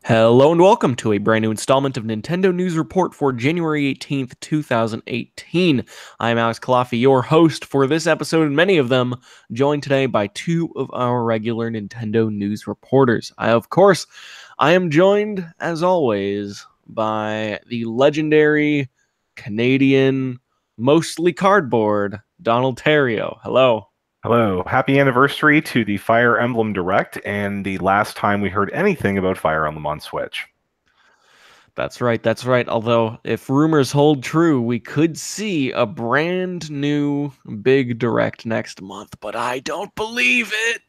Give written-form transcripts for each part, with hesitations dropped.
Hello and welcome to a brand new installment of Nintendo News Report for January 18th, 2018. I am Alex Kalafi, your host for this episode and many of them, joined today by two of our regular Nintendo News reporters. I am joined, as always, by the legendary Canadian, mostly cardboard, Donald Terrio. Hello. Hello. Happy anniversary to the Fire Emblem Direct and the last time we heard anything about Fire Emblem on Switch. That's right, that's right. Although, if rumors hold true, we could see a brand new big direct next month, but I don't believe it.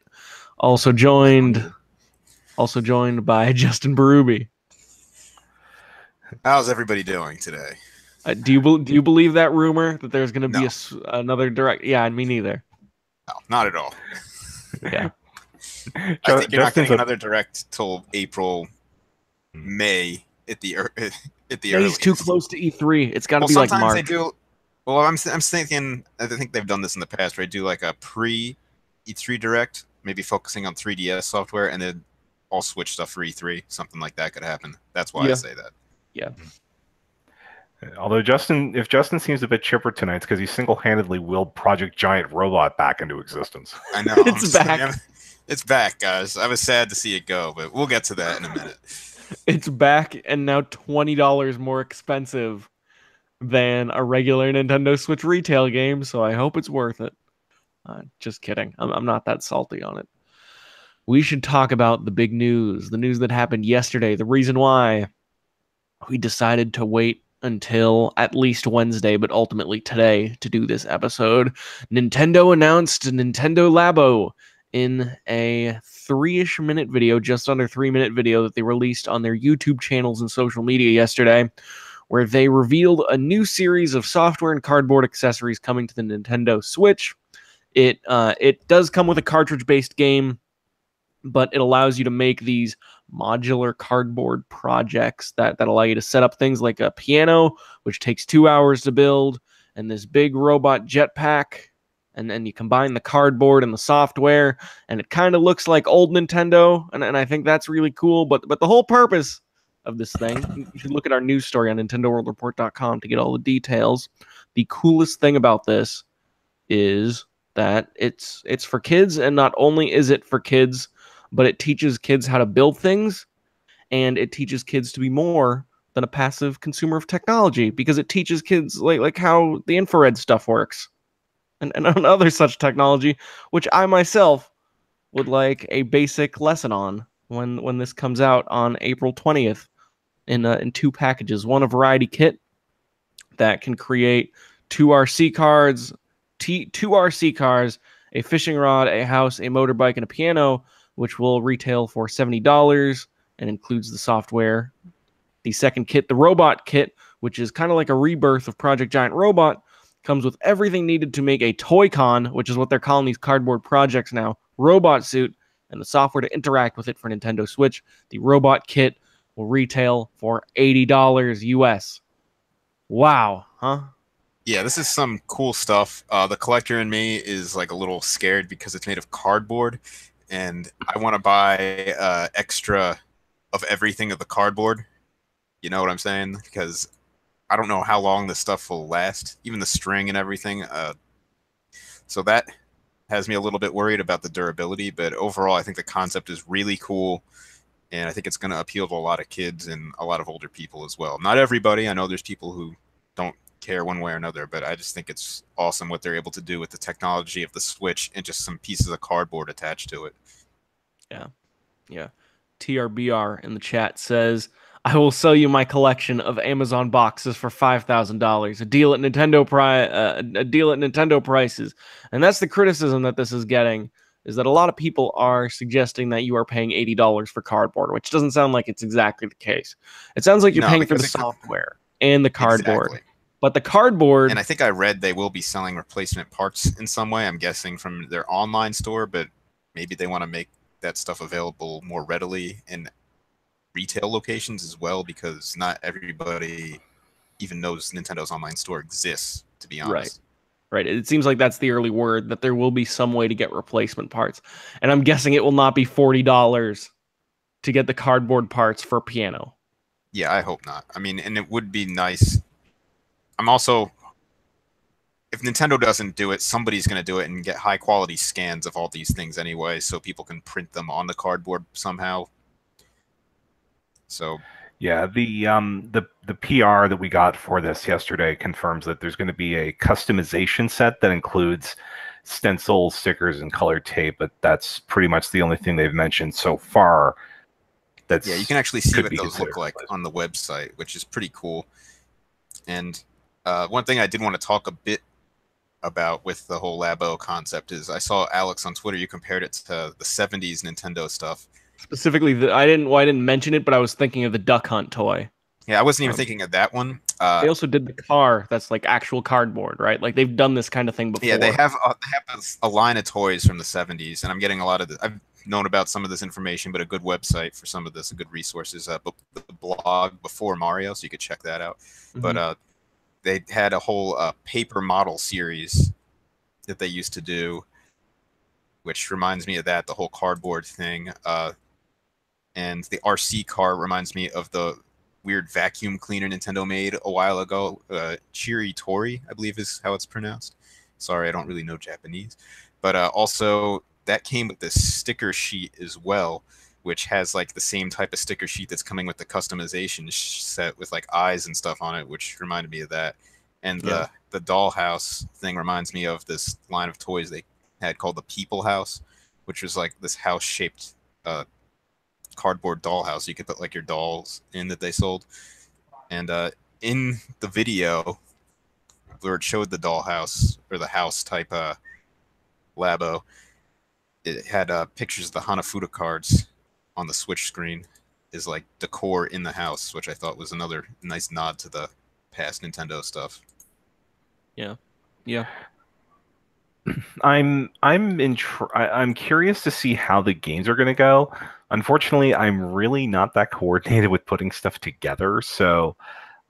Also joined, also joined by Justin Berube. How's everybody doing today? Do you believe that rumor that there's going to be No, another direct? Yeah, me neither. no, not at all. Yeah, I think you're not Justin's getting another direct till April, May at the May's earliest. too close to E3. It's got to Well, be like sometimes they March. do. Well, I'm thinking. I think they've done this in the past, where they do like a pre E3 direct, maybe focusing on 3DS software, and then all Switch stuff for E3. Something like that could happen. That's why I Yeah, say that. yeah. Although if Justin seems a bit chipper tonight, it's because he single-handedly willed Project Giant Robot back into existence. I know. It's back. It's back, guys. I was sad to see it go, but we'll get to that in a minute. It's back and now $20 more expensive than a regular Nintendo Switch retail game, so I hope it's worth it. Just kidding. I'm not that salty on it. We should talk about the big news, the news that happened yesterday, the reason why we decided to wait until at least Wednesday, but ultimately today to do this episode. Nintendo announced Nintendo Labo in a 3-ish minute video, just under 3-minute video that they released on their YouTube channels and social media yesterday, where they revealed a new series of software and cardboard accessories coming to the Nintendo Switch. It does come with a cartridge-based game, but it allows you to make these modular cardboard projects that allow you to set up things like a piano, which takes 2 hours to build, and this big robot jetpack. And then you combine the cardboard and the software, and it kind of looks like old Nintendo, and I think that's really cool. But the whole purpose of this thing, you should look at our news story on NintendoWorldReport.com to get all the details. The coolest thing about this is that it's for kids, and not only is it for kids, but it teaches kids how to build things, and it teaches kids to be more than a passive consumer of technology, because it teaches kids like how the infrared stuff works and other such technology, which I myself would like a basic lesson on when this comes out on April 20th in 2 packages. One, a variety kit that can create 2 RC cards, 2 RC cars, a fishing rod, a house, a motorbike, and a piano, which will retail for $70 and includes the software. The second kit, the robot kit, which is kind of like a rebirth of Project Giant Robot, comes with everything needed to make a Toy-Con, which is what they're calling these cardboard projects now, robot suit, and the software to interact with it for Nintendo Switch. The robot kit will retail for $80 US. Wow, huh? Yeah, this is some cool stuff. The collector in me is like a little scared because it's made of cardboard, and I want to buy extra of everything of the cardboard. You know what I'm saying? Because I don't know how long this stuff will last, even the string and everything. So that has me a little bit worried about the durability, but overall, I think the concept is really cool, and I think it's going to appeal to a lot of kids and a lot of older people as well. Not everybody. I know there's people who don't care one way or another, but I just think it's awesome what they're able to do with the technology of the Switch and just some pieces of cardboard attached to it. Yeah, yeah. TRBR in the chat says, I will sell you my collection of Amazon boxes for $5,000. A deal at Nintendo prices. And that's the criticism that this is getting, is that a lot of people are suggesting that you are paying $80 for cardboard, which doesn't sound like it's exactly the case. It sounds like you're No, paying for the because software and the cardboard. exactly. But the cardboard, And I think I read they will be selling replacement parts in some way. I'm guessing from their online store, but maybe they want to make that stuff available more readily in retail locations as well, because not everybody even knows Nintendo's online store exists, to be right. honest. Right. It seems like that's the early word, that there will be some way to get replacement parts. And I'm guessing it will not be $40. to get the cardboard parts for piano. Yeah, I hope not. I mean, and it would be nice. I'm also, if Nintendo doesn't do it, somebody's going to do it and get high quality scans of all these things anyway, so people can print them on the cardboard somehow. So Yeah, the PR that we got for this yesterday confirms that there's going to be a customization set that includes stencils, stickers, and colored tape, but that's pretty much the only thing they've mentioned so far. That's yeah, you can actually see could what be those look considered like replacement. on the website, which is pretty cool. And one thing I did want to talk a bit about with the whole Labo concept is I saw Alex on Twitter. You compared it to the '70s Nintendo stuff. Specifically, I didn't mention it, but I was thinking of the Duck Hunt toy. Yeah, I wasn't even thinking of that one. They also did the car that's like actual cardboard, right? Like they've done this kind of thing before. Yeah, they have a line of toys from the '70s, and I'm getting a lot of the. I've known about some of this information, but a good website for some of this, a good resource is the blog Before Mario, so you could check that out. Mhm. But they had a whole paper model series that they used to do, which reminds me of that, the whole cardboard thing. And the RC car reminds me of the weird vacuum cleaner Nintendo made a while ago. Chiri Tori, I believe is how it's pronounced. Sorry, I don't really know Japanese. But also, that came with this sticker sheet as well, which has like the same type of sticker sheet that's coming with the customization set with like eyes and stuff on it, which reminded me of that. And Yeah. the dollhouse thing reminds me of this line of toys they had called the People House, which was like this house shaped cardboard dollhouse you could put like your dolls in that they sold. And in the video where it showed the dollhouse or the house type Labo, it had pictures of the Hanafuda cards on the Switch screen is like decor in the house, which I thought was another nice nod to the past Nintendo stuff. Yeah. I'm curious to see how the games are going to go. Unfortunately, I'm really not that coordinated with putting stuff together, so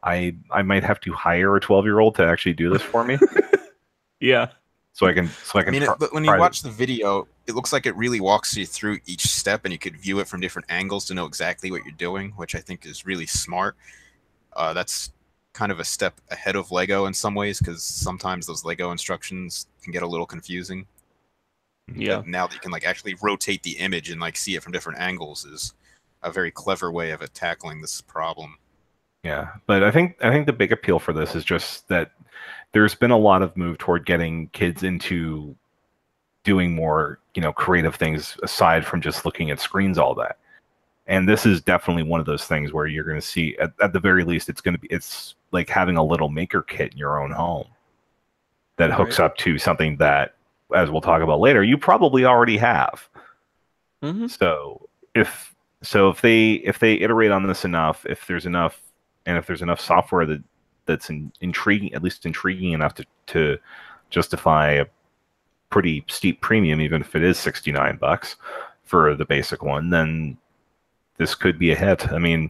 I might have to hire a 12-year-old to actually do this for me. Yeah. So I can I mean, but when you watch the video, it looks like it really walks you through each step, and you could view it from different angles to know exactly what you're doing, which I think is really smart. That's kind of a step ahead of Lego in some ways, because sometimes those Lego instructions can get a little confusing. Yeah. But now that you can like actually rotate the image and like see it from different angles is a very clever way of tackling this problem. Yeah, but I think the big appeal for this is just that there's been a lot of move toward getting kids into doing more, creative things aside from just looking at screens all day. And this is definitely one of those things where you're going to see, at the very least, it's like having a little maker kit in your own home that hooks up to something that, as we'll talk about later, you probably already have. Mm-hmm. So if they iterate on this enough, if there's enough software that's intriguing, at least intriguing enough to justify a pretty steep premium, even if it is $69 for the basic one, then this could be a hit. I mean,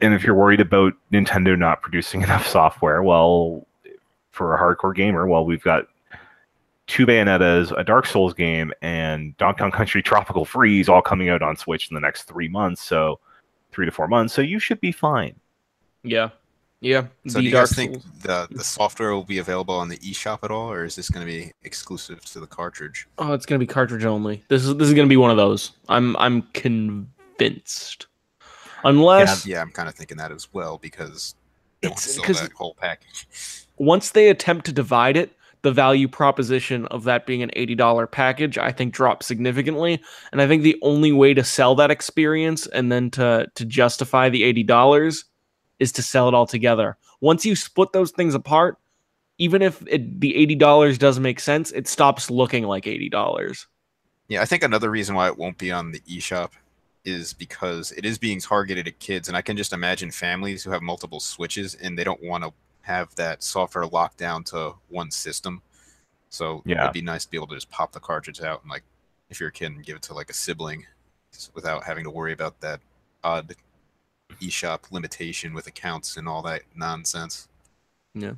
and if you're worried about Nintendo not producing enough software, well, for a hardcore gamer, well, we've got 2 Bayonettas, a Dark Souls game, and Donkey Kong Country Tropical Freeze all coming out on Switch in the next 3 months, so 3 to 4 months, so you should be fine. Yeah. So do you guys think the software will be available on the eShop at all, or is this going to be exclusive to the cartridge? Oh, it's going to be cartridge only. This is going to be one of those. I'm convinced. Unless I'm kind of thinking that as well, because they want to sell that whole package. Once they attempt to divide it, the value proposition of that being an $80 package, I think, drops significantly. And I think the only way to sell that experience and then to justify the $80 is to sell it all together. Once you split those things apart, even if the $80 does make sense, it stops looking like $80. Yeah, I think another reason why it won't be on the eShop is because it is being targeted at kids, and I can just imagine families who have multiple Switches and they don't want to have that software locked down to one system. So it'd be nice to be able to just pop the cartridge out and, like, if you're a kid, and give it to like a sibling without having to worry about that odd eShop limitation with accounts and all that nonsense. Yeah.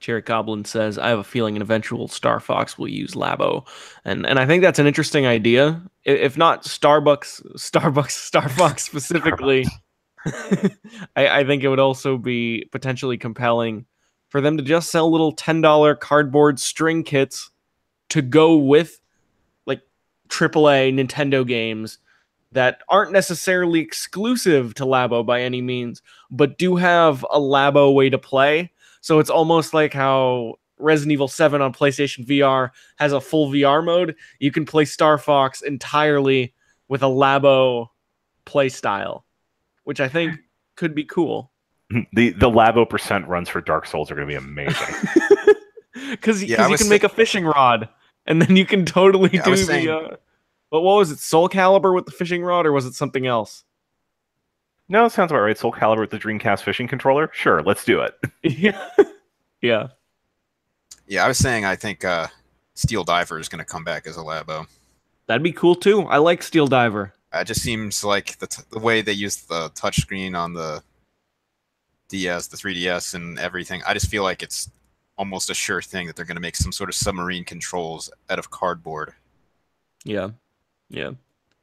Cherry Goblin says, I have a feeling an eventual Star Fox will use Labo. And I think that's an interesting idea. If not Star Fox specifically, I think it would also be potentially compelling for them to just sell little $10 cardboard string kits to go with like AAA Nintendo games that aren't necessarily exclusive to Labo by any means, but do have a Labo way to play. So it's almost like how Resident Evil 7 on PlayStation VR has a full VR mode. You can play Star Fox entirely with a Labo play style, which I think could be cool. The Labo percent runs for Dark Souls are going to be amazing. Because you can make a fishing rod, and then you can totally do the... But what was it, Soul Calibur with the fishing rod, or was it something else? No, it sounds about right. Soul Calibur with the Dreamcast fishing controller? Sure, let's do it. Yeah. Yeah. Yeah, I was saying I think Steel Diver is going to come back as a Labo. That'd be cool, too. I like Steel Diver. It just seems like the way they use the touchscreen on the DS, the 3DS, and everything, I just feel like it's almost a sure thing that they're going to make some sort of submarine controls out of cardboard. Yeah. Yeah.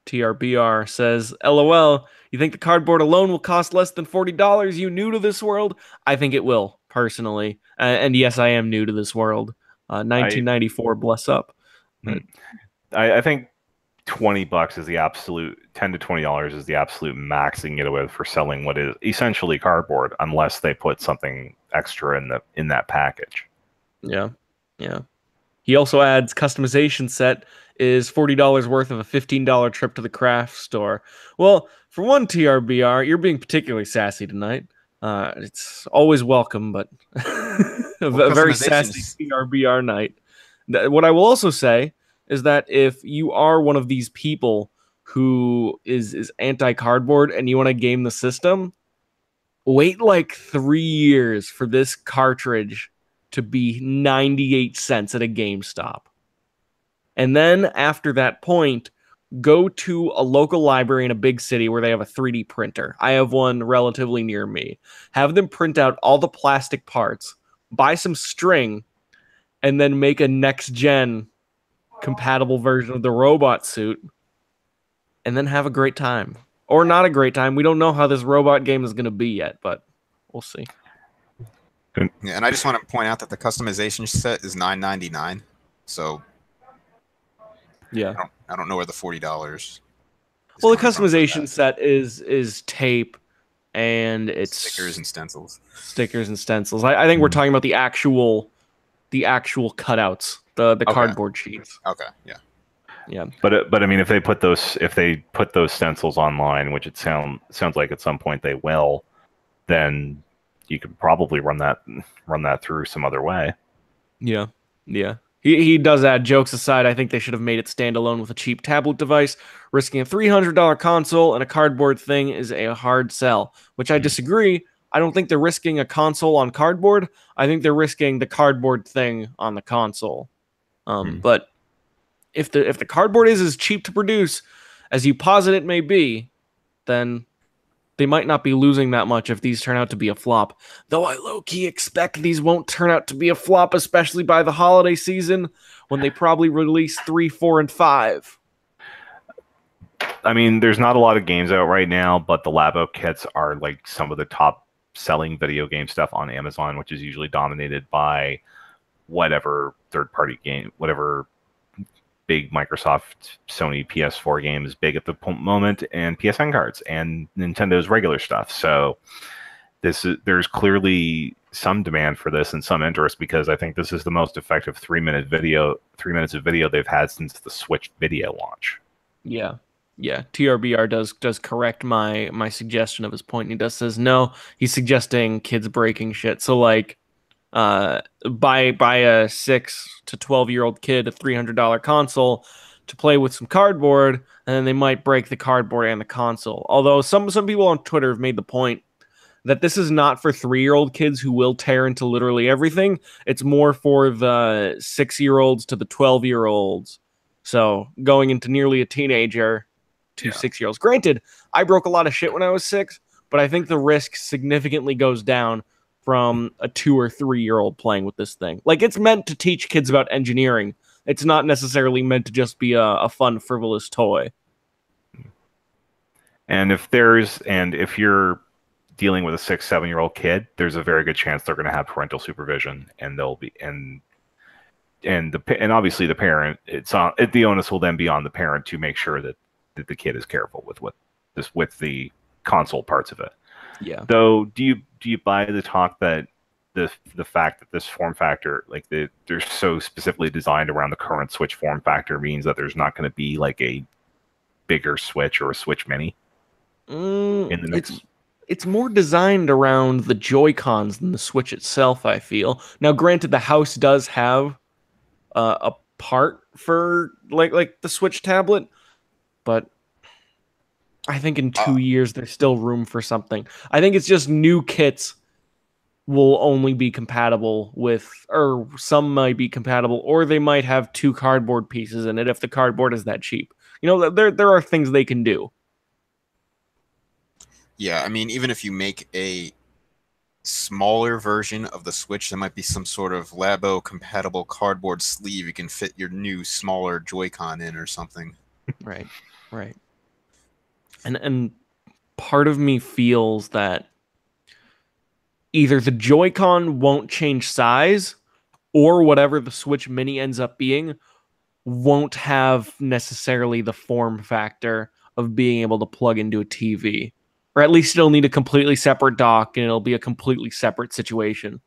TRBR says, LOL, you think the cardboard alone will cost less than $40? You new to this world? I think it will, personally. And yes, I am new to this world. 1994, bless up. I think $20 is the absolute, $10 to $20 is the absolute max they can get away with for selling what is essentially cardboard, unless they put something extra in that package. Yeah. Yeah. He also adds customization set is $40 worth of a $15 trip to the craft store. Well, for one, TRBR, you're being particularly sassy tonight. It's always welcome, but a very sassy TRBR night. What I will also say is that if you are one of these people who is anti-cardboard and you want to game the system, wait like 3 years for this cartridge to be 98 cents at a GameStop. And then after that point, go to a local library in a big city where they have a 3D printer. I have one relatively near me. Have them print out all the plastic parts, buy some string, and then make a next-gen compatible version of the robot suit, and then have a great time. Or not a great time. We don't know how this robot game is going to be yet, but we'll see. Yeah, and I just want to point out that the customization set is $9.99. So yeah, I don't know where the $40. Well, the customization set is tape and it's stickers and stencils. I think we're talking about the actual cutouts, the cardboard sheets. Okay, yeah. Yeah. But I mean, if they put those stencils online, which it sounds like at some point they will, then you could probably run that through some other way. Yeah. Yeah. He does add, jokes aside, I think they should have made it standalone with a cheap tablet device. Risking a $300 console and a cardboard thing is a hard sell, which I disagree. I don't think they're risking a console on cardboard. I think they're risking the cardboard thing on the console. But if the cardboard is as cheap to produce as you posit it may be, then they might not be losing that much if these turn out to be a flop. Though I low-key expect these won't turn out to be a flop, especially by the holiday season, when they probably release 3, 4, and 5. I mean, there's not a lot of games out right now, but the Labo kits are like some of the top-selling video game stuff on Amazon, which is usually dominated by whatever third-party game, whatever big Microsoft, Sony PS4 games big at the moment, and PSN cards and Nintendo's regular stuff. So there's clearly some demand for this and some interest, because I think this is the most effective 3 minutes of video they've had since the Switch video launch. Yeah. Yeah, TRBR does correct my suggestion of his point. And he says no, he's suggesting kids breaking shit. So like buy a 6 to 12-year-old kid a $300 console to play with some cardboard, and then they might break the cardboard and the console. Although some people on Twitter have made the point that this is not for 3-year-old kids who will tear into literally everything. It's more for the 6-year-olds to the 12-year-olds. So going into nearly a teenager to 6-year-olds. Granted, I broke a lot of shit when I was 6, but I think the risk significantly goes down from a 2 or 3-year-old playing with this thing. Like, it's meant to teach kids about engineering. It's not necessarily meant to just be a fun, frivolous toy. And if you're dealing with a 6, 7-year-old kid, there's a very good chance they're going to have parental supervision, and they'll be and obviously the parent. The onus will then be on the parent to make sure that the kid is careful with the console parts of it. Yeah. Though, do you buy the talk that the fact that this form factor, like they're so specifically designed around the current Switch form factor, means that there's not going to be like a bigger Switch or a Switch Mini in the next? It's more designed around the Joy-Cons than the Switch itself, I feel. Now, granted, the house does have a part for like the Switch tablet, but I think in 2 years there's still room for something. I think it's just new kits will only be compatible with, or some might be compatible, or they might have 2 cardboard pieces in it if the cardboard is that cheap. You know, there are things they can do. Yeah, I mean, even if you make a smaller version of the Switch, there might be some sort of Labo compatible cardboard sleeve you can fit your new smaller Joy-Con in or something. Right. And part of me feels that either the Joy-Con won't change size, or whatever the Switch Mini ends up being won't have necessarily the form factor of being able to plug into a TV. Or at least it'll need a completely separate dock, and it'll be a completely separate situation.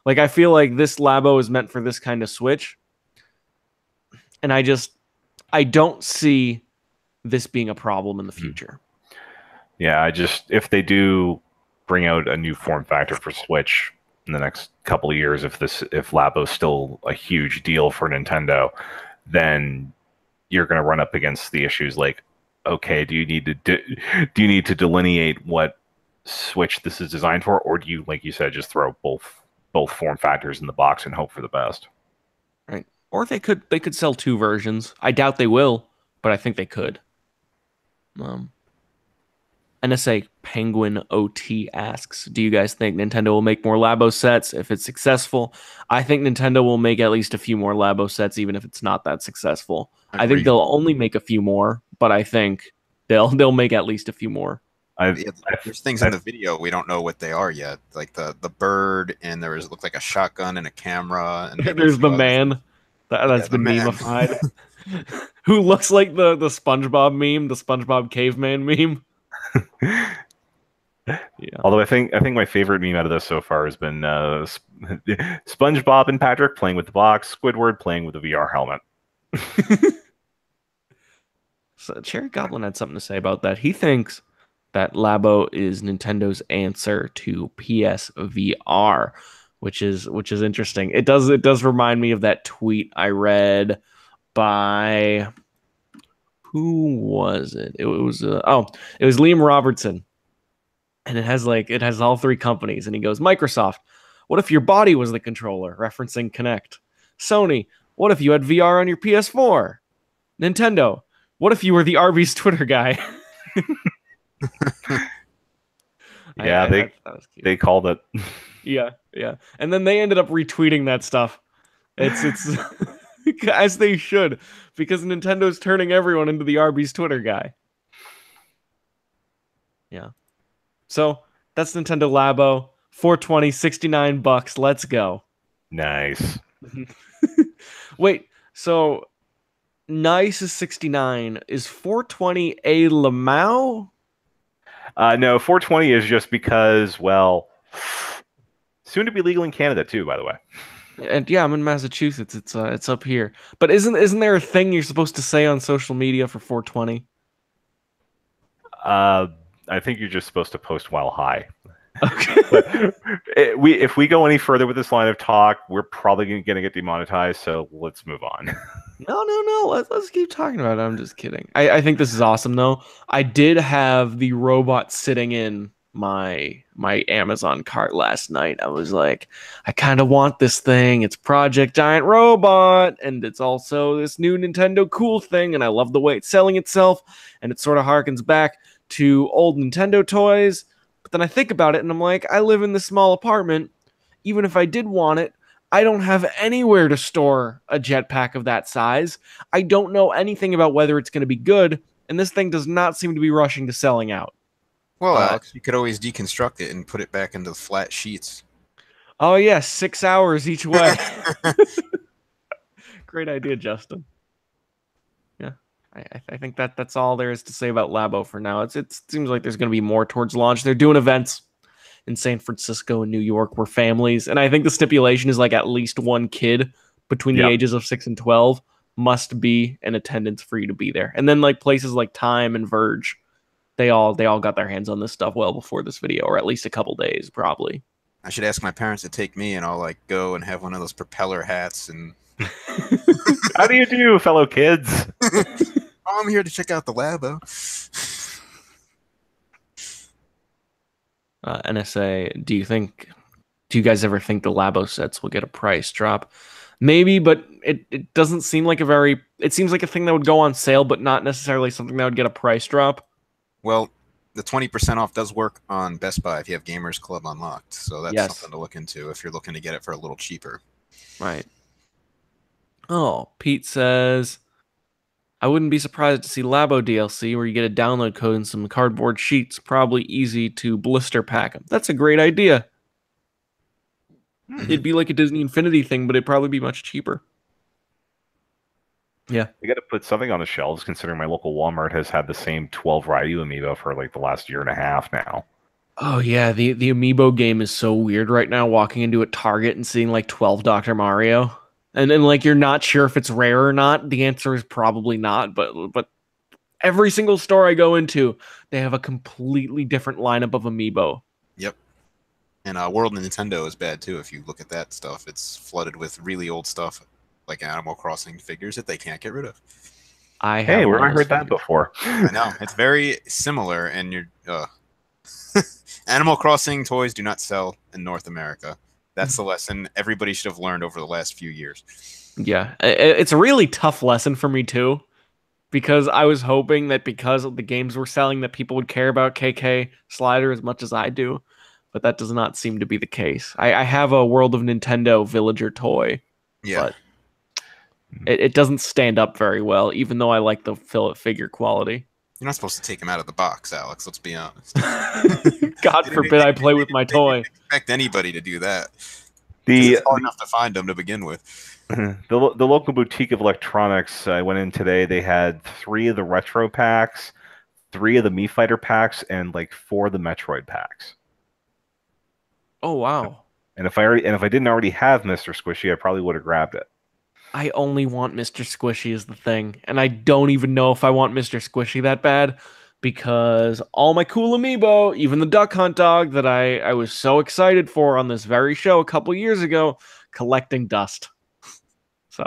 Like, I feel like this Labo is meant for this kind of Switch. And I don't see this being a problem in the future. Yeah, if they do bring out a new form factor for Switch in the next couple of years, if Labo's still a huge deal for Nintendo, then you're going to run up against the issues like, okay, do you need to delineate what Switch this is designed for, or do you, like you said, just throw both form factors in the box and hope for the best? Right. Or they could sell 2 versions. I doubt they will, but I think they could. NSA Penguin OT asks, do you guys think Nintendo will make more Labo sets if it's successful? I think Nintendo will make at least a few more Labo sets, even if it's not that successful. I think they'll only make a few more, but I think they'll make at least a few more. There's things in the video we don't know what they are yet, like the bird, and it looked like a shotgun and a camera, and there's the man that's been meme-ified, who looks like the SpongeBob meme, the SpongeBob caveman meme. Yeah. Although I think my favorite meme out of this so far has been SpongeBob and Patrick playing with the box, Squidward playing with the VR helmet. So Cherry Goblin had something to say about that. He thinks that Labo is Nintendo's answer to PSVR, which is interesting. It does remind me of that tweet I read by, who was it? It was Liam Robertson. And it has all 3 companies, and he goes, Microsoft, what if your body was the controller, referencing Kinect? Sony, what if you had VR on your PS4? Nintendo, what if you were the Arby's Twitter guy? Yeah, they called it. Yeah. And then they ended up retweeting that stuff. It's as they should, because Nintendo's turning everyone into the Arby's Twitter guy. Yeah. So that's Nintendo Labo. $420, $69. Let's go. Nice. Wait, so nice is 69. Is 420 a Lamau? No, 420 is just because, well, soon to be legal in Canada too, by the way. And yeah, I'm in Massachusetts. It's up here. But isn't there a thing you're supposed to say on social media for 420? I think you're just supposed to post while high. Okay. But if we go any further with this line of talk, we're probably going to get demonetized. So let's move on. No. Let's keep talking about it. I'm just kidding. I think this is awesome, though. I did have the robot sitting in my Amazon cart last night. I was like, I kind of want this thing. It's Project Giant Robot, and it's also this new Nintendo cool thing, and I love the way it's selling itself, and it sort of harkens back to old Nintendo toys. But then I think about it, and I'm like, I live in this small apartment even if I did want it, I don't have anywhere to store a jetpack of that size. I don't know anything about whether it's going to be good, and this thing does not seem to be rushing to selling out. Well, Alex, you could always deconstruct it and put it back into the flat sheets. Oh, yeah, 6 hours each way. Great idea, Justin. Yeah, I think that's all there is to say about Labo for now. It seems like there's going to be more towards launch. They're doing events in San Francisco and New York where families, and I think the stipulation is like at least one kid between the ages of 6 and 12 must be in attendance for you to be there. And then like places like Time and Verge, they all got their hands on this stuff well before this video, or at least a couple days probably. I should ask my parents to take me, and I'll like go and have one of those propeller hats. And how do you do, fellow kids? I'm here to check out the Labo. NSA, do you guys ever think the Labo sets will get a price drop? Maybe, but it doesn't seem like it seems like a thing that would go on sale, but not necessarily something that would get a price drop. Well, the 20% off does work on Best Buy if you have Gamers Club unlocked. So that's something to look into if you're looking to get it for a little cheaper. Right. Oh, Pete says, I wouldn't be surprised to see Labo DLC where you get a download code and some cardboard sheets. Probably easy to blister pack them. That's a great idea. It'd be like a Disney Infinity thing, but it'd probably be much cheaper. Yeah. I got to put something on the shelves, considering my local Walmart has had the same 12 Ryu amiibo for like the last year and a half now. Oh, yeah. The amiibo game is so weird right now, walking into a Target and seeing like 12 Dr. Mario. And then like you're not sure if it's rare or not. The answer is probably not, but every single store I go into, they have a completely different lineup of amiibo. Yep. And World of Nintendo is bad too. If you look at that stuff, it's flooded with really old stuff like Animal Crossing figures that they can't get rid of. Where have I heard that before? I know, it's very similar. And you're Animal Crossing toys do not sell in North America. That's the lesson everybody should have learned over the last few years. Yeah, it's a really tough lesson for me too, because I was hoping that because the games were selling that people would care about KK Slider as much as I do, but that does not seem to be the case. I have a World of Nintendo Villager toy, but it doesn't stand up very well, even though I like the figure quality. You're not supposed to take him out of the box, Alex. Let's be honest. God forbid I play with my toy. Didn't expect anybody to do that. It's hard enough to find them to begin with. The local boutique of electronics, I went in today. They had 3 of the retro packs, 3 of the Mii Fighter packs, and like 4 of the Metroid packs. Oh wow! And if I didn't already have Mr. Squishy, I probably would have grabbed it. I only want Mr. Squishy is the thing, and I don't even know if I want Mr. Squishy that bad, because all my cool amiibo, even the Duck Hunt dog that I was so excited for on this very show a couple years ago, collecting dust. So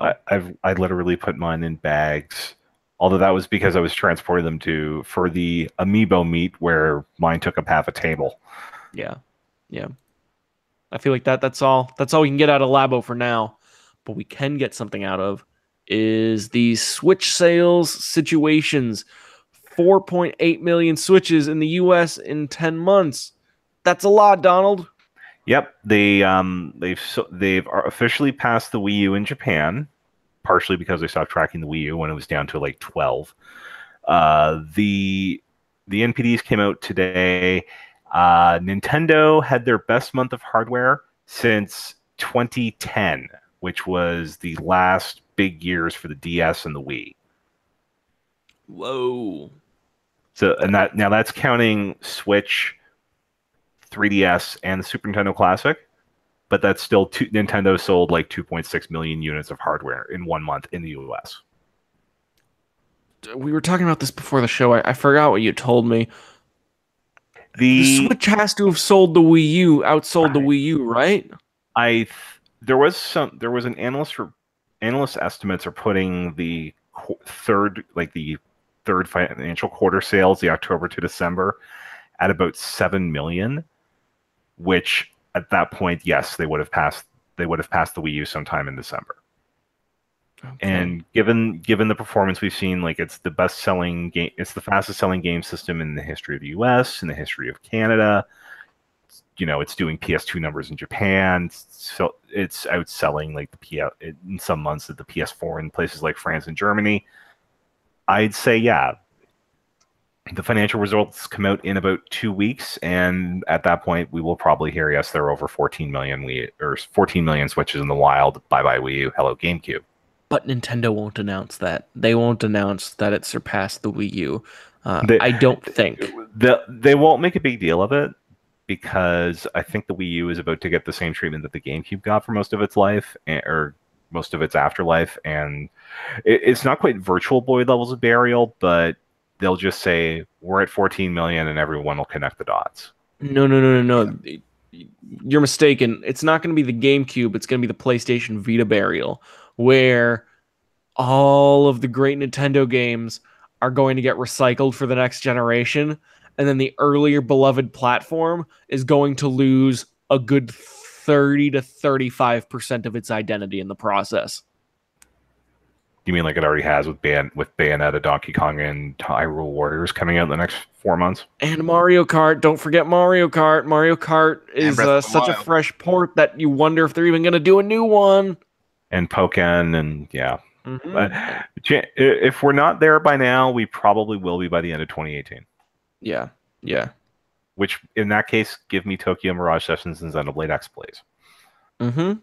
I literally put mine in bags, although that was because I was transporting them for the amiibo meet where mine took up half a table. Yeah. I feel like that's all we can get out of Labo for now. But we can get something out of is these Switch sales situations. 4.8 million Switches in the U.S. in 10 months. That's a lot, Donald. Yep, they've officially passed the Wii U in Japan, partially because they stopped tracking the Wii U when it was down to like 12. The NPDs came out today. Nintendo had their best month of hardware since 2010. Which was the last big years for the DS and the Wii. Whoa. So, and that's counting Switch, 3DS, and the Super Nintendo Classic, but that's still Nintendo sold like 2.6 million units of hardware in 1 month in the US. We were talking about this before the show. I forgot what you told me. The Switch has to have sold the Wii U, outsold the Wii U, right? There was an analyst estimates are putting the third financial quarter sales, the October to December, at about 7 million, which at that point, yes, they would have passed the Wii U sometime in December. Okay. And given the performance we've seen, like it's the best-selling game, it's the fastest-selling game system in the history of the US, in the history of Canada. it's doing PS2 numbers in Japan, so it's outselling like the in some months at the PS4 in places like France and Germany. I'd say, yeah, the financial results come out in about 2 weeks, and at that point, we will probably hear, yes, there are over 14 million 14 million Switches in the wild. Bye bye Wii U, hello GameCube. But Nintendo won't announce that. They won't announce that it surpassed the Wii U. They, I don't think. They won't make a big deal of it, because I think the Wii U is about to get the same treatment that the GameCube got for most of its life, or most of its afterlife, and it's not quite Virtual Boy levels of burial, but they'll just say, we're at 14 million, and everyone will connect the dots. No. You're mistaken. It's not going to be the GameCube. It's going to be the PlayStation Vita burial, where all of the great Nintendo games are going to get recycled for the next generation, and then the earlier beloved platform is going to lose a good 30 to 35% of its identity in the process. You mean like it already has with Bayonetta, Donkey Kong, and Hyrule Warriors coming out in the next 4 months? And Mario Kart. Don't forget Mario Kart. Mario Kart is such a fresh port that you wonder if they're even going to do a new one. And Pokken, and yeah. Mm-hmm. If we're not there by now, we probably will be by the end of 2018. Yeah. Which, in that case, give me Tokyo Mirage Sessions and Xenoblade X, please. Mm-hmm.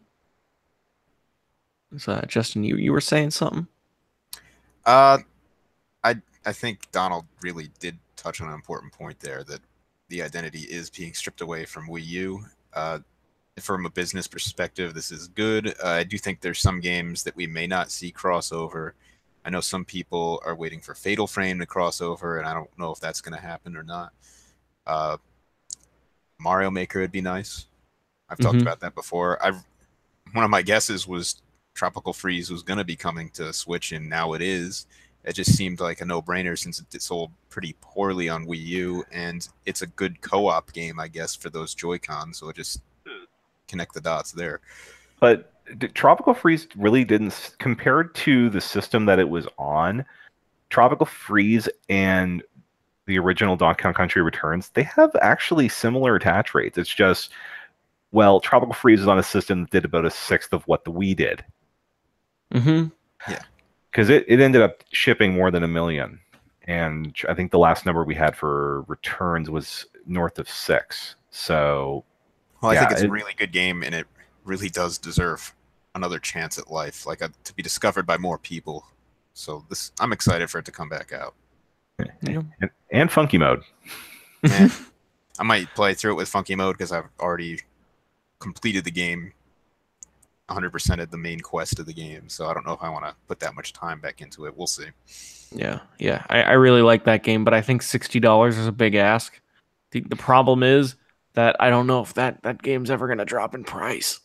So, Justin, you were saying something? I think Donald really did touch on an important point there, that the identity is being stripped away from Wii U. From a business perspective, this is good. I do think there's some games that we may not see crossover. I know some people are waiting for Fatal Frame to crossover, and I don't know if that's going to happen or not. Mario Maker would be nice. I've talked about that before. One of my guesses was Tropical Freeze was going to be coming to Switch, and now it is. It just seemed like a no-brainer since it sold pretty poorly on Wii U, and it's a good co-op game, I guess, for those Joy-Cons, so it just connect the dots there. But Tropical Freeze really didn't, compared to the system that it was on, Tropical Freeze and the original Donkey Kong Country Returns, they have actually similar attach rates. It's just, well, Tropical Freeze is on a system that did about 1/6 of what the Wii did. Mm-hmm. Yeah. Because it ended up shipping more than 1 million. And I think the last number we had for returns was north of 6. So, well, I think it's a really good game, and it really does deserve another chance at life, like to be discovered by more people. So I'm excited for it to come back out. Yeah. And Funky Mode. And I might play through it with Funky Mode because I've already completed the game, 100% of the main quest of the game. So I don't know if I want to put that much time back into it. We'll see. Yeah. I really like that game, but I think $60 is a big ask. The problem is that I don't know if that game's ever going to drop in price.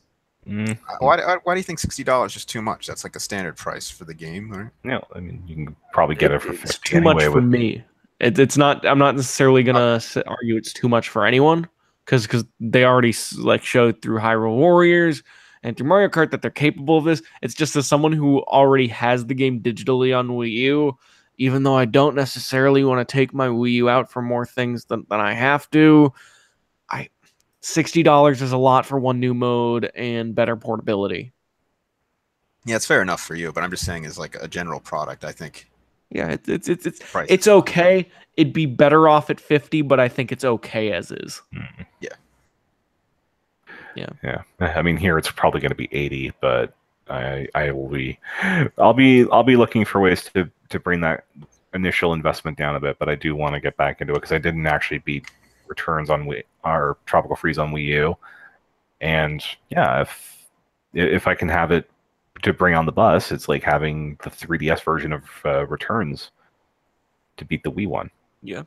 Why do you think $60 is too much? That's like a standard price for the game, right? No, I mean, you can probably get it for 50 It's too much for me. It's not. I'm not necessarily gonna argue it's too much for anyone, because they already showed through Hyrule Warriors and through Mario Kart that they're capable of this. It's just as someone who already has the game digitally on Wii U, even though I don't necessarily want to take my Wii U out for more things than I have to. $60 is a lot for one new mode and better portability. Yeah, it's fair enough for you, but I'm just saying as like a general product, I think. Yeah, it's okay. It'd be better off at 50, but I think it's okay as is. Yeah. I mean, here it's probably going to be 80, but I'll be looking for ways to bring that initial investment down a bit. But I do want to get back into it because I didn't actually beat Returns on Wii or Tropical Freeze on Wii U, and yeah, if I can have it to bring on the bus, it's like having the 3DS version of Returns to beat the Wii one. Yeah.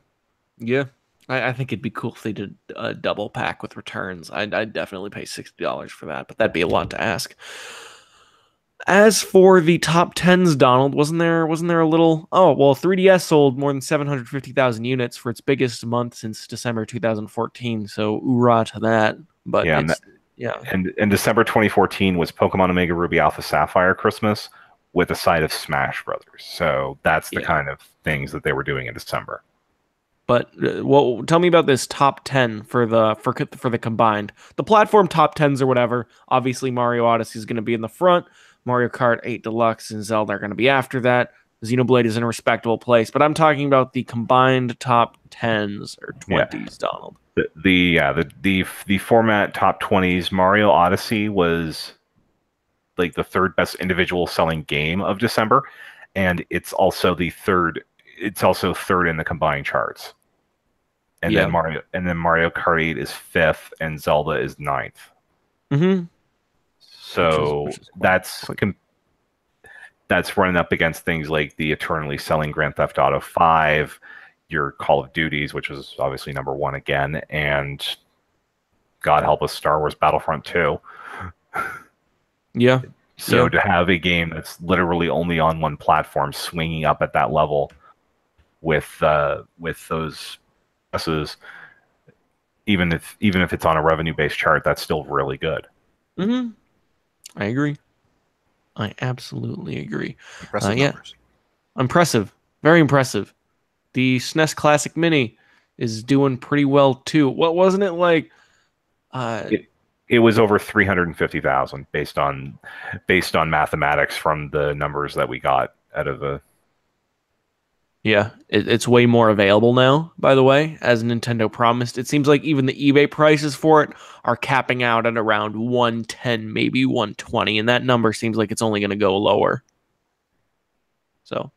I think it'd be cool if they did a double pack with Returns. I'd definitely pay $60 for that, but that'd be a lot to ask. As for the top 10s, Donald, wasn't there a little... Oh, well, 3DS sold more than 750,000 units for its biggest month since December 2014, so oorah to that. But And December 2014 was Pokemon Omega Ruby Alpha Sapphire Christmas with a side of Smash Brothers. So that's the kind of things that they were doing in December. But well, tell me about this top 10 for the combined. The platform top 10s or whatever. Obviously, Mario Odyssey is going to be in the front. Mario Kart 8 Deluxe and Zelda are going to be after that. Xenoblade is in a respectable place, but I'm talking about the combined top 10s or 20s, Donald. The format top 20s. Mario Odyssey was like the third best individual selling game of December, and it's also third in the combined charts. And then Mario Kart 8 is 5th and Zelda is 9th. Mm-hmm. So that's running up against things like the eternally selling Grand Theft Auto 5, your Call of Duties, which is obviously number 1 again, and God help us, Star Wars Battlefront 2. Yeah. So to have a game that's literally only on one platform swinging up at that level with those buses, even if it's on a revenue-based chart, that's still really good. Mm-hmm. I agree. I absolutely agree. Impressive numbers. Impressive. Very impressive. The SNES Classic Mini is doing pretty well too. What wasn't it like? It was over 350,000 based on mathematics from the numbers that we got out of the. Yeah, it's way more available now, by the way, as Nintendo promised. It seems like even the eBay prices for it are capping out at around 110, maybe 120, and that number seems like it's only going to go lower. So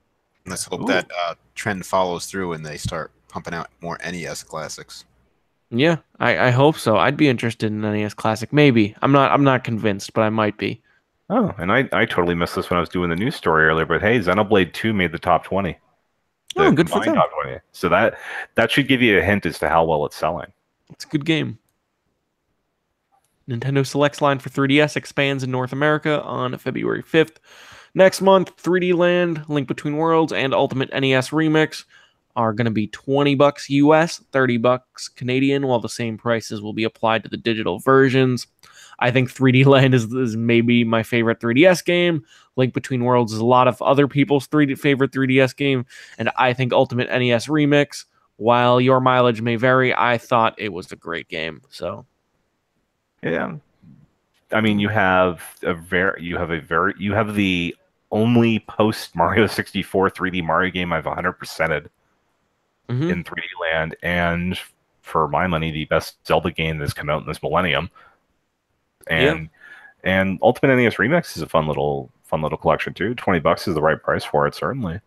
let's hope that trend follows through and they start pumping out more NES classics. Yeah, I hope so. I'd be interested in NES Classic. Maybe. I'm not convinced, but I might be. Oh, and I totally missed this when I was doing the news story earlier, but hey, Xenoblade 2 made the top 20. Oh, good for them. So that should give you a hint as to how well it's selling. It's a good game. Nintendo Select's line for 3DS expands in North America on February 5th. Next month, 3D Land, Link Between Worlds, and Ultimate NES Remix are going to be $20 US, $30 Canadian, while the same prices will be applied to the digital versions. I think 3D Land is maybe my favorite 3DS game. Link Between Worlds is a lot of other people's favorite 3DS game. And I think Ultimate NES Remix, while your mileage may vary, I thought it was a great game. So, yeah. I mean, you have the only post Mario 64 3D Mario game I've 100%ed in 3D Land, and for my money, the best Zelda game that's come out in this millennium. And Ultimate NES Remix is a fun little collection too. $20 is the right price for it, certainly.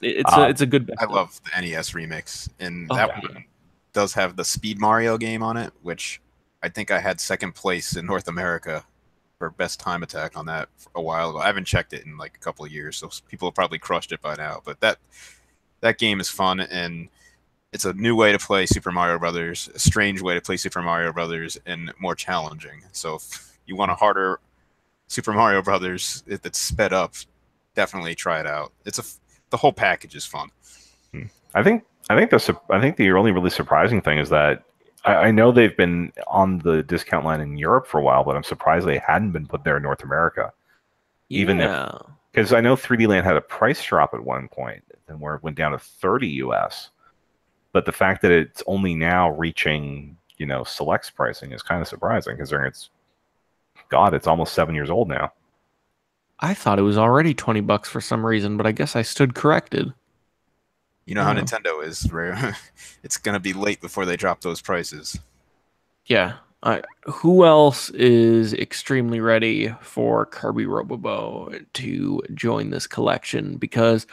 It's a good. I love the NES Remix, and that one does have the Speed Mario game on it, which I think I had second place in North America for best time attack on that a while ago. I haven't checked it in like a couple of years, so people have probably crushed it by now. But that game is fun, and it's a new way to play Super Mario Brothers, a strange way to play Super Mario Brothers, and more challenging. So if you want a harder Super Mario Brothers that's sped up, definitely try it out. The whole package is fun. I think the only really surprising thing is that I know they've been on the discount line in Europe for a while, but I'm surprised they hadn't been put there in North America. Because I know 3D Land had a price drop at one point, and where it went down to 30 US. But the fact that it's only now reaching, Select's pricing is kind of surprising, considering it's almost 7 years old now. I thought it was already $20 for some reason, but I guess I stood corrected. You know how Nintendo is, it's going to be late before they drop those prices. Yeah. Who else is extremely ready for Kirby Robobo to join this collection? Because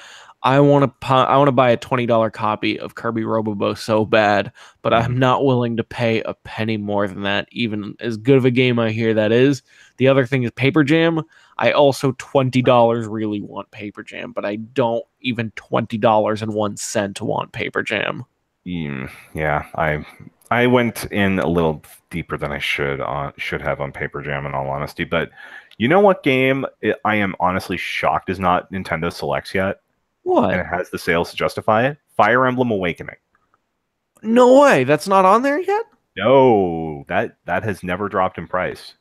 I want to buy a $20 copy of Kirby Robobo so bad, but I'm not willing to pay a penny more than that, even as good of a game I hear that is. The other thing is Paper Jam. I also $20 really want Paper Jam, but I don't even $20.01 want Paper Jam. Yeah, I went in a little deeper than I should have on Paper Jam, in all honesty. But you know what game I am honestly shocked is not Nintendo Selects yet? What? And it has the sales to justify it? Fire Emblem Awakening. No way. That's not on there yet? No, that has never dropped in price.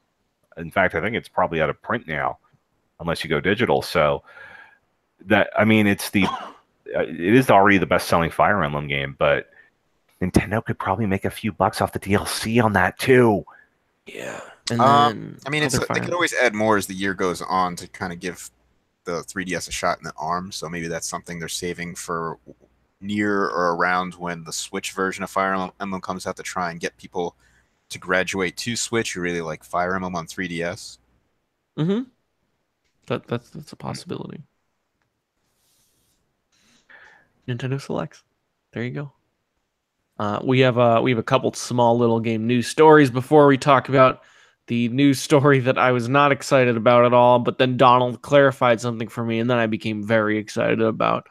In fact, I think it's probably out of print now, unless you go digital. So it is already the best-selling Fire Emblem game, but Nintendo could probably make a few bucks off the DLC on that too. Yeah, and then I mean, they could always add more as the year goes on to kind of give the 3DS a shot in the arm. So maybe that's something they're saving for near or around when the Switch version of Fire Emblem comes out to try and get people to graduate to Switch who really like Fire Emblem on 3DS. Mm-hmm. That's a possibility. Nintendo Selects. There you go. We have a couple small little game news stories before we talk about the news story that I was not excited about at all, but then Donald clarified something for me, and then I became very excited about.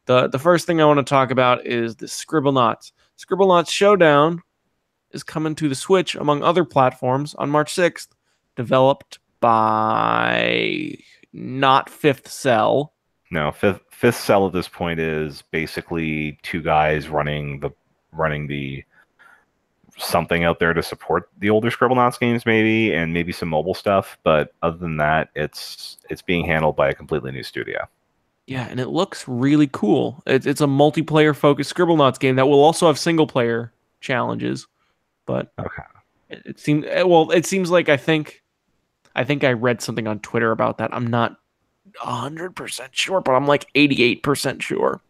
The first thing I want to talk about is the Scribblenauts. Scribblenauts Showdown is coming to the Switch, among other platforms, on March 6th, developed by not Fifth Cell. No, fifth cell at this point is basically two guys running the something out there to support the older Scribblenauts games, and maybe some mobile stuff. But other than that, it's being handled by a completely new studio. Yeah, and it looks really cool. It's a multiplayer-focused Scribblenauts game that will also have single-player challenges. But okay, it seems like I think I read something on Twitter about that. I'm not 100% sure, but I'm like 88% sure.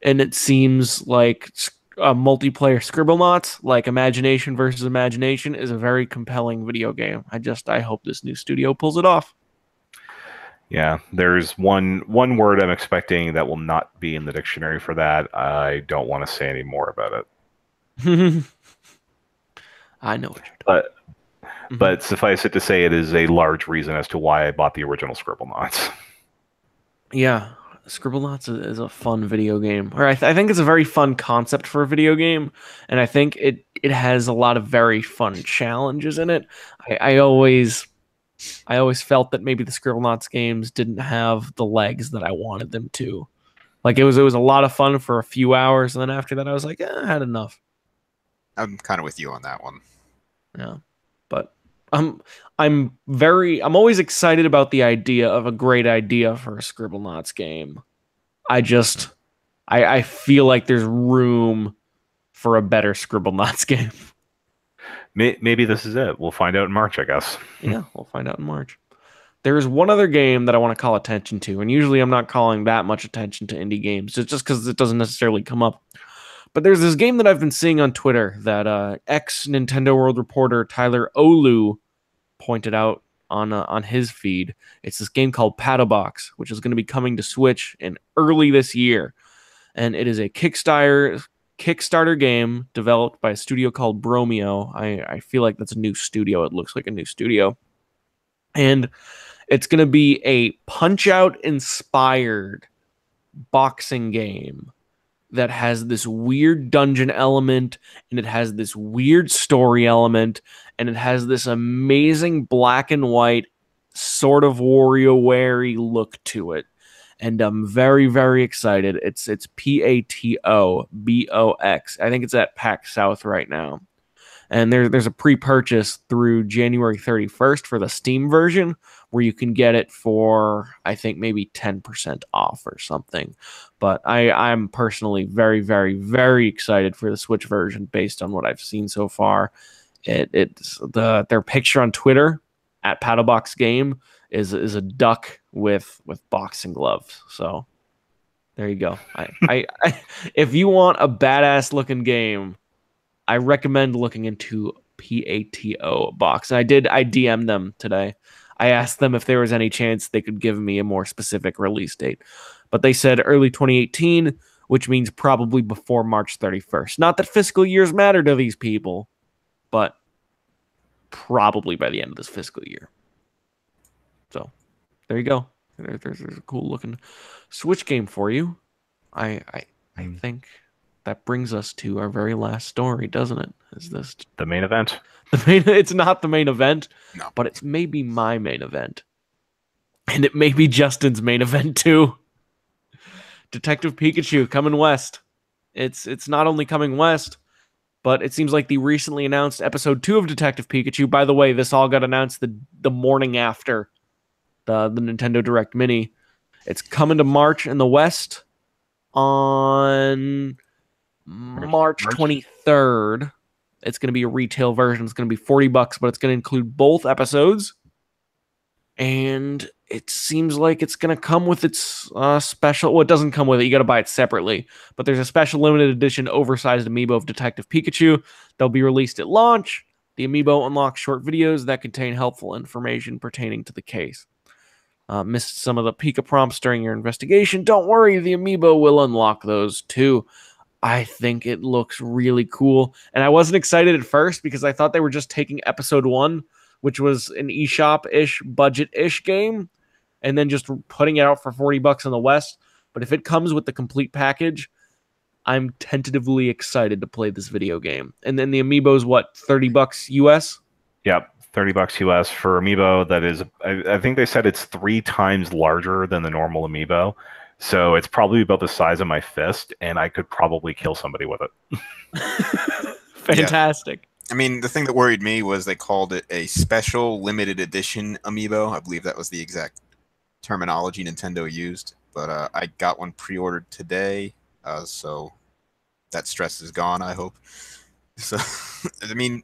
And it seems like a multiplayer Scribblenauts, like Imagination versus Imagination, is a very compelling video game. I hope this new studio pulls it off. Yeah, there's one word I'm expecting that will not be in the dictionary for that. I don't want to say any more about it. I know what you're talking about. But suffice it to say, it is a large reason as to why I bought the original Scribblenauts. Yeah, Scribblenauts is a fun video game. Or I think it's a very fun concept for a video game, and I think it has a lot of very fun challenges in it. I always felt that maybe the Scribblenauts games didn't have the legs that I wanted them to. Like it was a lot of fun for a few hours, and then after that I was like, I had enough. I'm kind of with you on that one. Yeah. But I'm always excited about the idea of a great idea for a Scribblenauts game. I feel like there's room for a better Scribblenauts game. Maybe this is it. We'll find out in March, I guess. Yeah, we'll find out in March. There is one other game that I want to call attention to, and usually I'm not calling that much attention to indie games, just because it doesn't necessarily come up. But there's this game that I've been seeing on Twitter that ex-Nintendo World reporter Tyler Olu pointed out on his feed. It's this game called Paddlebox, which is going to be coming to Switch in early this year. And it is a Kickstarter game developed by a studio called Bromeo. I feel like that's a new studio. It looks like a new studio. And it's going to be a Punch-Out inspired boxing game that has this weird dungeon element, and it has this weird story element, and it has this amazing black and white sort of WarioWare look to it. And I'm very, very excited. It's PATOBOX. I think it's at PAX South right now. And there's a pre-purchase through January 31st for the Steam version, where you can get it for, I think, maybe 10% off or something. But I'm personally very, very, very excited for the Switch version based on what I've seen so far. Their picture on Twitter at Paddlebox Game is a duck with boxing gloves. So there you go. I if you want a badass looking game, I recommend looking into PATO box. And I DM'd them today. I asked them if there was any chance they could give me a more specific release date. But they said early 2018, which means probably before March 31st. Not that fiscal years matter to these people, but probably by the end of this fiscal year. So there you go. There's a cool looking Switch game for you. I think that brings us to our very last story, doesn't it? Is this the main event? It's not the main event, no, but it's maybe my main event. And it may be Justin's main event too. Detective Pikachu coming west. It's not only coming west, but it seems like the recently announced episode 2 of Detective Pikachu. By the way, this all got announced the morning after the Nintendo Direct Mini. It's coming to March in the West on March 23rd. It's going to be a retail version. It's going to be $40, but it's going to include both episodes. And it seems like it's going to come with its special. Well, it doesn't come with it. You got to buy it separately. But there's a special limited edition oversized amiibo of Detective Pikachu. They'll be released at launch. The amiibo unlocks short videos that contain helpful information pertaining to the case. Missed some of the Pika prompts during your investigation? Don't worry, the amiibo will unlock those too. I think it looks really cool. And I wasn't excited at first because I thought they were just taking episode 1, which was an eShop-ish, budget-ish game, and then just putting it out for $40 in the West. But if it comes with the complete package, I'm tentatively excited to play this video game. And then the amiibo's what, $30 US? Yep, $30 US for amiibo. That is, I think they said it's 3 times larger than the normal amiibo. So it's probably about the size of my fist, and I could probably kill somebody with it. Fantastic. Yeah. I mean, the thing that worried me was they called it a special limited edition amiibo. I believe that was the exact terminology Nintendo used. But I got one pre-ordered today, so that stress is gone, I hope. So, I mean,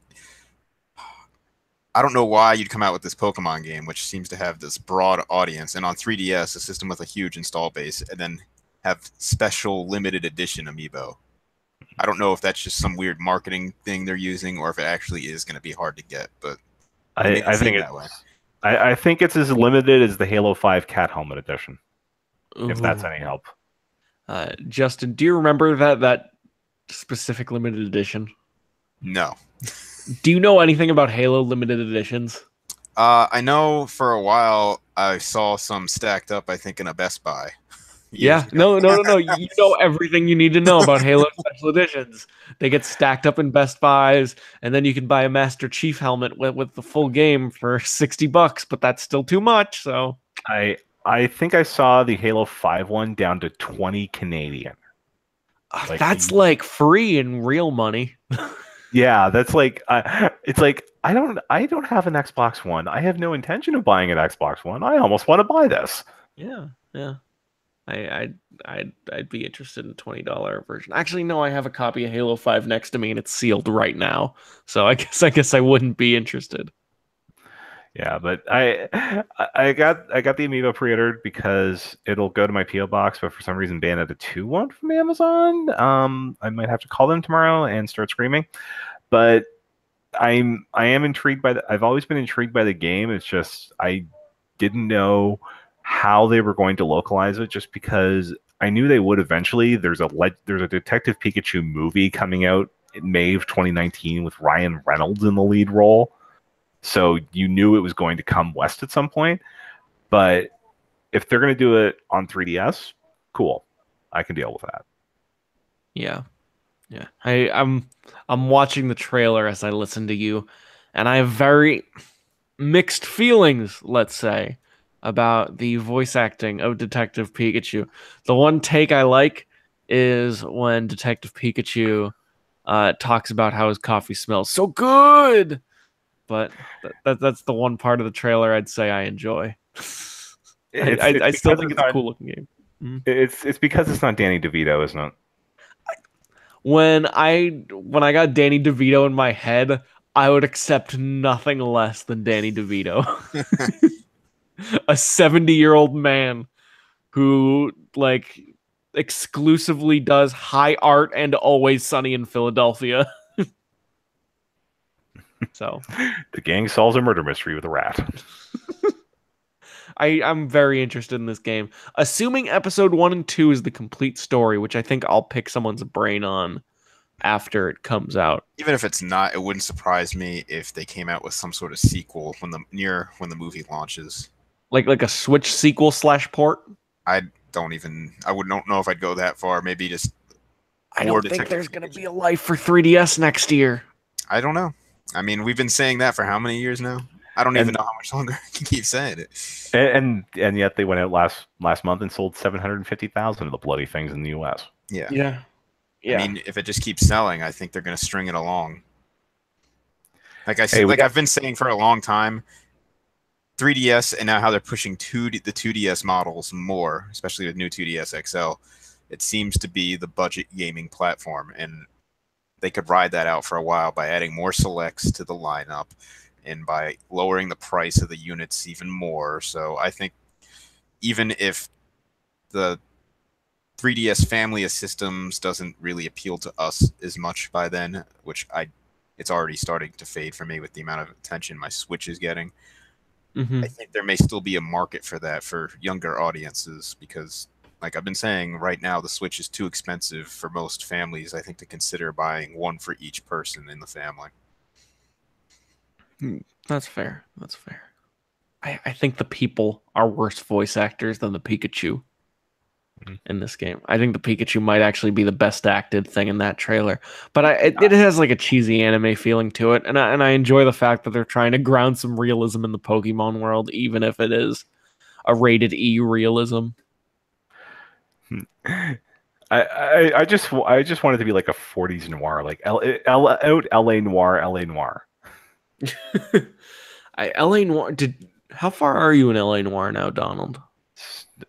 I don't know why you'd come out with this Pokemon game, which seems to have this broad audience, and on 3DS, a system with a huge install base, and then have special limited edition amiibo. I don't know if that's just some weird marketing thing they're using, or if it actually is going to be hard to get. But I think that way. I think it's as limited as the Halo 5 Cat Helmet Edition. Ooh. If that's any help. Justin, do you remember that specific limited edition? No. Do you know anything about Halo limited editions? I know for a while I saw some stacked up, I think, in a Best Buy. Yeah, no. You know everything you need to know about Halo special editions. They get stacked up in Best Buys, and then you can buy a Master Chief helmet with the full game for $60, but that's still too much. So I think I saw the Halo 5 one down to 20 Canadian. That's like free in real money. Yeah, that's like it's like I don't have an Xbox One. I have no intention of buying an Xbox One. I almost want to buy this. Yeah. I'd be interested in a $20 version. Actually, no, I have a copy of Halo 5 next to me and it's sealed right now. So I guess I wouldn't be interested. Yeah, but I got the amiibo pre-ordered because it'll go to my PO box, but for some reason Bayonetta 2 won't from Amazon. I might have to call them tomorrow and start screaming. But I am intrigued by I've always been intrigued by the game. It's just I didn't know how they were going to localize it, just because I knew they would eventually. There's a Detective Pikachu movie coming out in May of 2019 with Ryan Reynolds in the lead role. So you knew it was going to come west at some point. But if they're going to do it on 3DS, cool. I can deal with that. Yeah. I'm watching the trailer as I listen to you, and I have very mixed feelings, let's say, about the voice acting of Detective Pikachu. The one take I like is when Detective Pikachu talks about how his coffee smells so good. But that's the one part of the trailer I'd say I enjoy. I still think it's a cool looking game. Mm-hmm. It's because it's not Danny DeVito, isn't it? When I got Danny DeVito in my head, I would accept nothing less than Danny DeVito. A 70-year-old man who like exclusively does high art and Always Sunny in Philadelphia. So the gang solves a murder mystery with a rat. I'm very interested in this game. Assuming episode 1 and 2 is the complete story, which I think I'll pick someone's brain on after it comes out. Even if it's not, it wouldn't surprise me if they came out with some sort of sequel when the movie launches. Like a Switch sequel / port? I wouldn't know if I'd go that far. Maybe just I don't think there's going to be a life for 3DS next year. I don't know. I mean, we've been saying that for how many years now? I don't even know how much longer I can keep saying it. And yet they went out last month and sold 750,000 of the bloody things in the US. Yeah. I mean, if it just keeps selling, I think they're going to string it along. Like I've been saying for a long time, 3DS and now how they're pushing the 2DS models more, especially with new 2DS XL. it seems to be the budget gaming platform, and they could ride that out for a while by adding more selects to the lineup and by lowering the price of the units even more. So I think even if the 3DS family of systems doesn't really appeal to us as much by then, it's already starting to fade for me with the amount of attention my Switch is getting. Mm-hmm. I think there may still be a market for that for younger audiences because, like I've been saying, right now the Switch is too expensive for most families, I think, to consider buying one for each person in the family. That's fair. That's fair. I think the people are worse voice actors than the Pikachu in this game. I think the Pikachu might actually be the best acted thing in that trailer. But it has like a cheesy anime feeling to it, and I enjoy the fact that they're trying to ground some realism in the Pokemon world, even if it is a rated E realism. I just want it to be like a 40s noir, like LA Noir. LA Noir. How far are you in LA Noir now, Donald?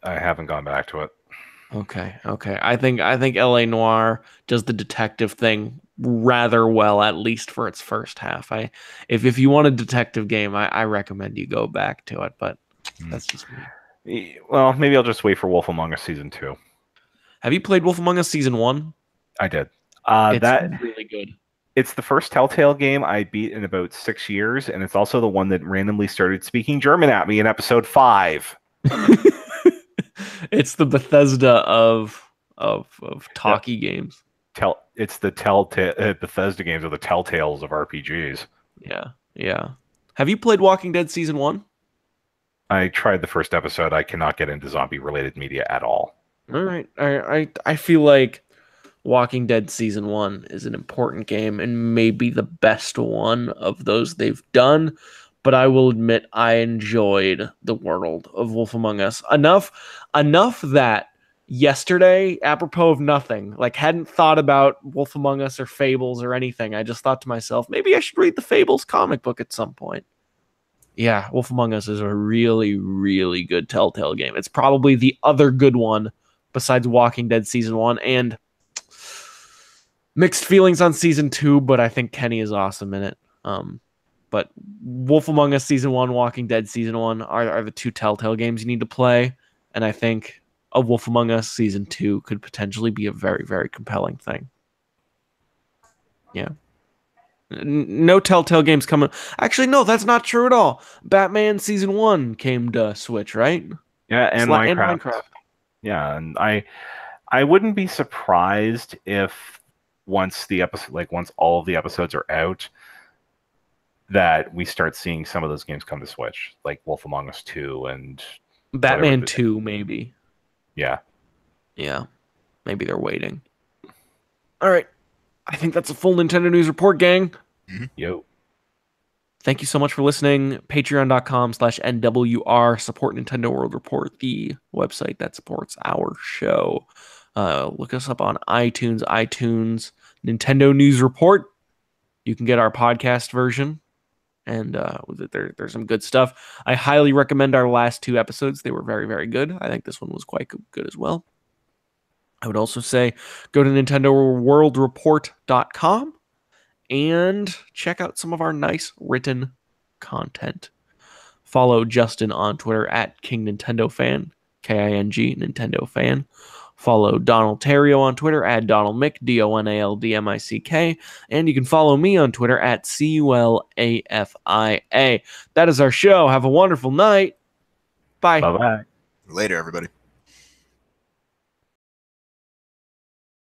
I haven't gone back to it. Okay. I think LA Noir does the detective thing rather well, at least for its first half. If you want a detective game, I recommend you go back to it, but that's just me. Well, maybe I'll just wait for Wolf Among Us Season 2. Have you played Wolf Among Us Season 1? I did. It's really good. It's the first Telltale game I beat in about 6 years, and it's also the one that randomly started speaking German at me in episode 5. It's the Bethesda of talkie games. It's the Telltale Bethesda games are the Telltales of RPGs. Yeah. Have you played Walking Dead Season 1? I tried the first episode. I cannot get into zombie-related media at all. All right. I feel like Walking Dead Season 1 is an important game and maybe the best one of those they've done. But I will admit I enjoyed the world of Wolf Among Us enough that yesterday, apropos of nothing, like hadn't thought about Wolf Among Us or Fables or anything. I just thought to myself, maybe I should read the Fables comic book at some point. Yeah, Wolf Among Us is a really, really good Telltale game. It's probably the other good one besides Walking Dead Season 1, and mixed feelings on Season 2, but I think Kenny is awesome in it. But Wolf Among Us Season 1, Walking Dead Season 1 are the two Telltale games you need to play. And I think a Wolf Among Us Season 2 could potentially be a very, very compelling thing. Yeah. No Telltale games coming. Actually, no, that's not true at all. Batman Season 1 came to Switch, right? Yeah, and Minecraft. Yeah, and I wouldn't be surprised if once all of the episodes are out, that we start seeing some of those games come to Switch, like Wolf Among Us 2 and Batman 2, maybe. Yeah. Maybe they're waiting. All right. I think that's a full Nintendo News Report, gang. Yo. Thank you so much for listening. Patreon.com/NWR. Support Nintendo World Report, the website that supports our show. Look us up on iTunes, Nintendo News Report. You can get our podcast version. And there's some good stuff. I highly recommend our last 2 episodes. They were very, very good. I think this one was quite good as well. I would also say go to NintendoWorldReport.com and check out some of our nice written content. Follow Justin on Twitter at King Nintendo Fan, King Nintendo Fan. Follow Donald Terrio on Twitter at DonaldMick, DonaldMick. And you can follow me on Twitter at CULAFIA. That is our show. Have a wonderful night. Bye. Bye-bye. Later, everybody.